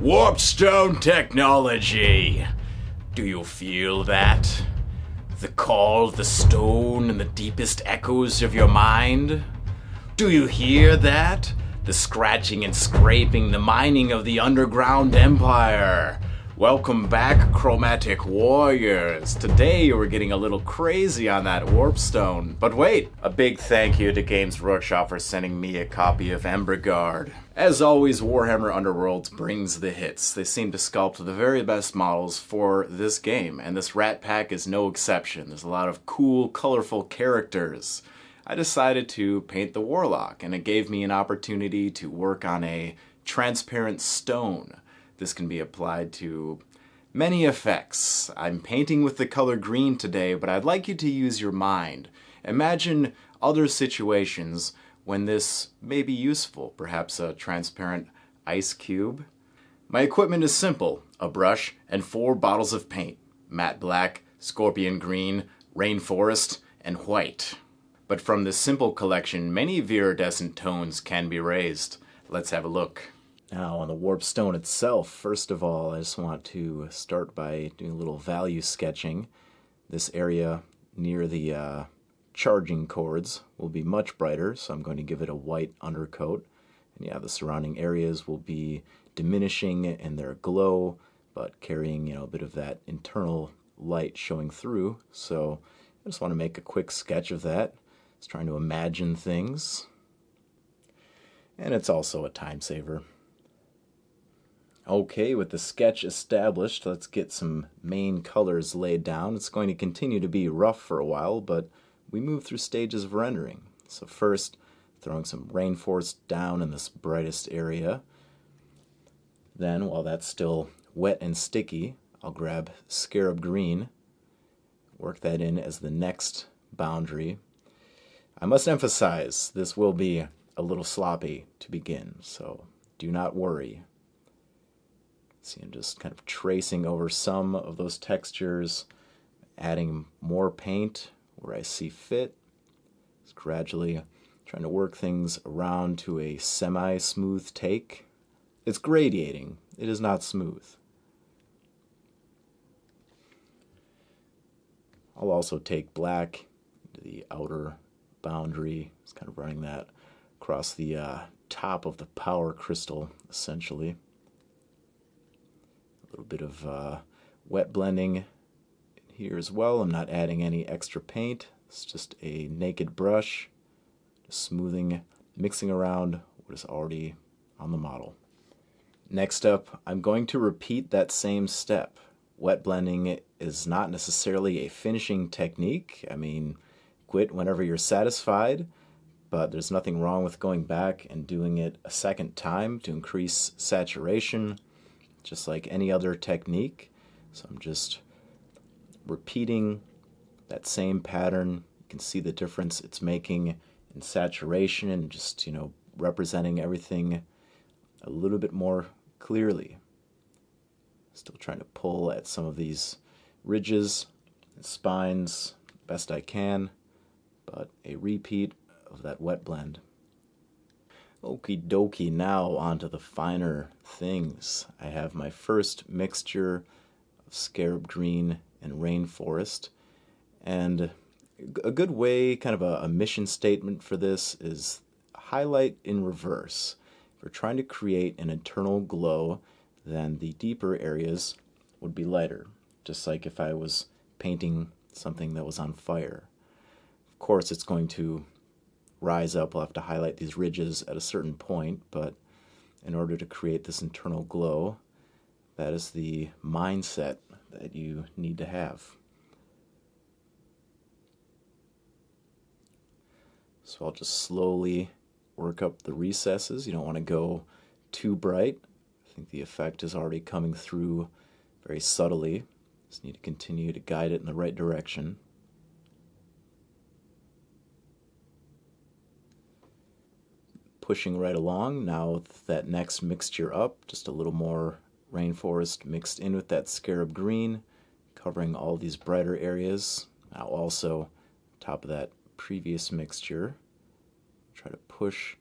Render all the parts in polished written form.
Warpstone technology. Do you feel that? The call of the stone in the deepest echoes of your mind? Do you hear that? The scratching and scraping, the mining of the underground empire. Welcome back, chromatic warriors. Today we're getting a little crazy on that Warpstone. But wait, a big thank you to Games Workshop for sending me a copy of Emberguard. As always, Warhammer Underworlds brings the hits. They seem to sculpt the very best models for this game, and this Rat Pack is no exception. There's a lot of cool, colorful characters. I decided to paint the Warlock, and it gave me an opportunity to work on a transparent stone. This can be applied to many effects. I'm painting with the color green today, but I'd like you to use your mind. Imagine other situations when this may be useful, perhaps a transparent ice cube. My equipment is simple, a brush and 4 bottles of paint, matte black, scorpion green, rainforest, and white. But from this simple collection, many viridescent tones can be raised. Let's have a look. Now on the Warpstone itself, first of all, I just want to start by doing a little value sketching. This area near the charging cords will be much brighter, so I'm going to give it a white undercoat. And yeah, the surrounding areas will be diminishing in their glow, but carrying, a bit of that internal light showing through. So I just want to make a quick sketch of that. Just trying to imagine things. And it's also a time saver. Okay, with the sketch established, let's get some main colors laid down. It's going to continue to be rough for a while, but we move through stages of rendering. So first, throwing some rainforest down in this brightest area. Then, while that's still wet and sticky, I'll grab Scarab green, work that in as the next boundary. I must emphasize, this will be a little sloppy to begin, so do not worry. See, I'm just kind of tracing over some of those textures, adding more paint where I see fit. Just gradually trying to work things around to a semi-smooth take. It's gradiating. It is not smooth. I'll also take black to the outer boundary. Just kind of running that across the top of the power crystal, essentially. A little bit of wet blending here as well. I'm not adding any extra paint. It's just a naked brush, just smoothing, mixing around what is already on the model. Next up, I'm going to repeat that same step. Wet blending is not necessarily a finishing technique. I mean, quit whenever you're satisfied, but there's nothing wrong with going back and doing it a second time to increase saturation, just like any other technique. So I'm just repeating that same pattern. You can see the difference it's making in saturation and just, representing everything a little bit more clearly. Still trying to pull at some of these ridges and spines best I can, but a repeat of that wet blend. Okie dokie, now onto the finer things. I have my first mixture of Scarab green and rainforest, and a good way, kind of a mission statement for this, is highlight in reverse. If we're trying to create an internal glow, then the deeper areas would be lighter, just like if I was painting something that was on fire. Of course, it's going to rise up. We'll have to highlight these ridges at a certain point, but in order to create this internal glow, that is the mindset that you need to have. So I'll just slowly work up the recesses. You don't want to go too bright. I think the effect is already coming through very subtly. Just need to continue to guide it in the right direction. Pushing right along. Now with that next mixture up, just a little more rainforest mixed in with that Scarab green, covering all these brighter areas. Now also, top of that previous mixture, try to push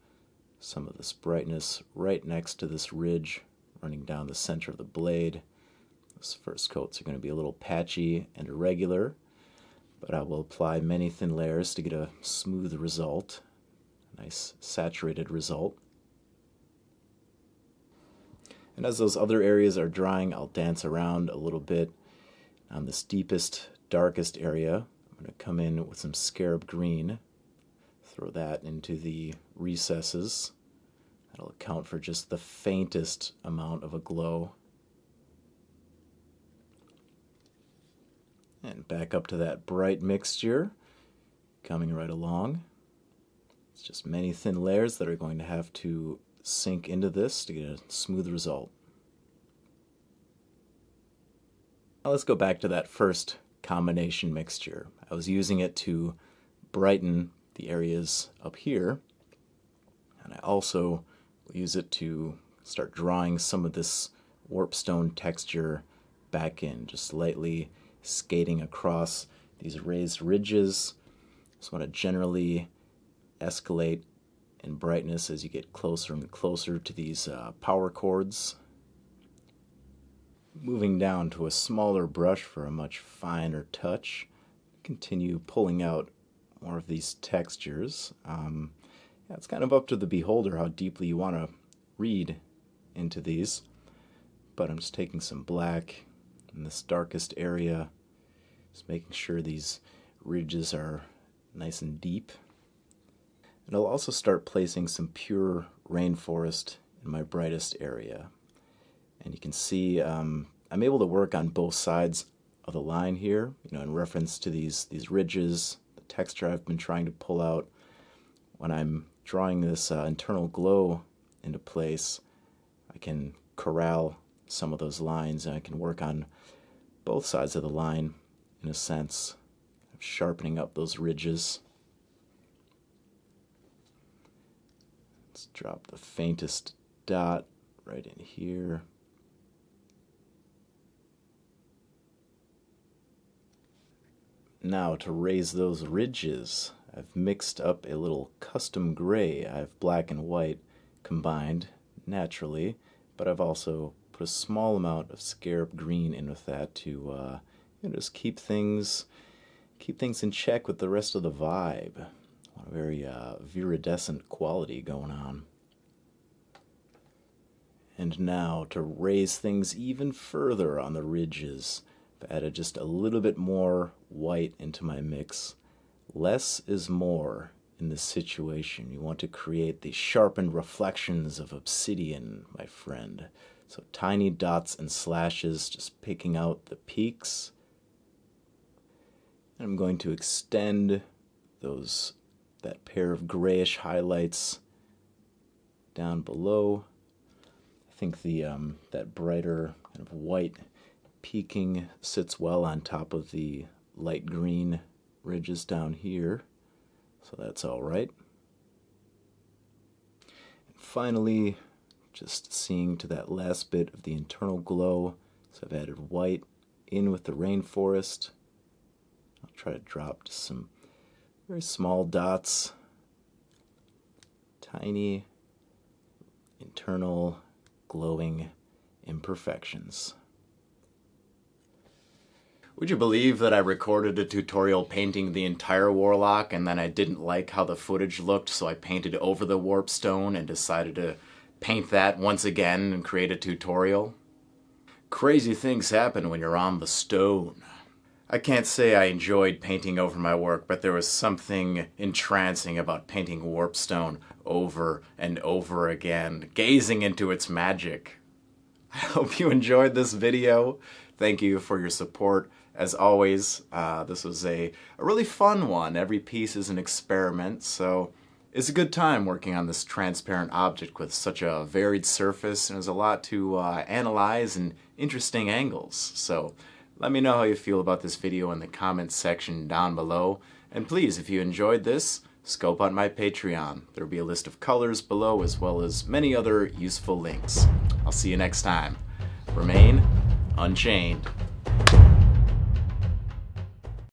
some of this brightness right next to this ridge running down the center of the blade. Those first coats are going to be a little patchy and irregular, but I will apply many thin layers to get a smooth result, a nice saturated result. And as those other areas are drying, I'll dance around a little bit. On this deepest, darkest area, I'm going to come in with some Scarab green, throw that into the recesses. That'll account for just the faintest amount of a glow. And back up to that bright mixture, coming right along. It's just many thin layers that are going to have to sink into this to get a smooth result. Now let's go back to that first combination mixture. I was using it to brighten the areas up here, and I also will use it to start drawing some of this Warpstone texture back in, just lightly skating across these raised ridges. Just want to generally escalate in brightness as you get closer and closer to these power chords. Moving down to a smaller brush for a much finer touch. Continue pulling out more of these textures. It's kind of up to the beholder how deeply you want to read into these. But I'm just taking some black in this darkest area, just making sure these ridges are nice and deep. And I'll also start placing some pure Rainforest in my brightest area. And you can see I'm able to work on both sides of the line here, in reference to these ridges, the texture I've been trying to pull out. When I'm drawing this internal glow into place, I can corral some of those lines, and I can work on both sides of the line in a sense of sharpening up those ridges. Let's drop the faintest dot right in here. Now to raise those ridges, I've mixed up a little custom gray. I have black and white combined naturally, but I've also put a small amount of Scarab green in with that to just keep things in check with the rest of the vibe. A very viridescent quality going on. And now to raise things even further on the ridges, I've added just a little bit more white into my mix. Less is more in this situation. You want to create the sharpened reflections of obsidian, my friend. So tiny dots and slashes, just picking out the peaks. And I'm going to extend that pair of grayish highlights down below. I think that brighter kind of white peaking sits well on top of the light green ridges down here, so that's all right. And finally, just seeing to that last bit of the internal glow, so I've added white in with the Rainforest. I'll try to drop just some very small dots, tiny internal glowing imperfections. Would you believe that I recorded a tutorial painting the entire Warlock and then I didn't like how the footage looked, so I painted over the Warpstone and decided to paint that once again and create a tutorial? Crazy things happen when you're on the stone. I can't say I enjoyed painting over my work, but there was something entrancing about painting Warpstone over and over again, gazing into its magic. I hope you enjoyed this video. Thank you for your support. As always, this was a really fun one. Every piece is an experiment, so it's a good time working on this transparent object with such a varied surface, and there's a lot to analyze and interesting angles. So let me know how you feel about this video in the comments section down below. And please, if you enjoyed this, scope out my Patreon. There will be a list of colors below as well as many other useful links. I'll see you next time. Remain unchained.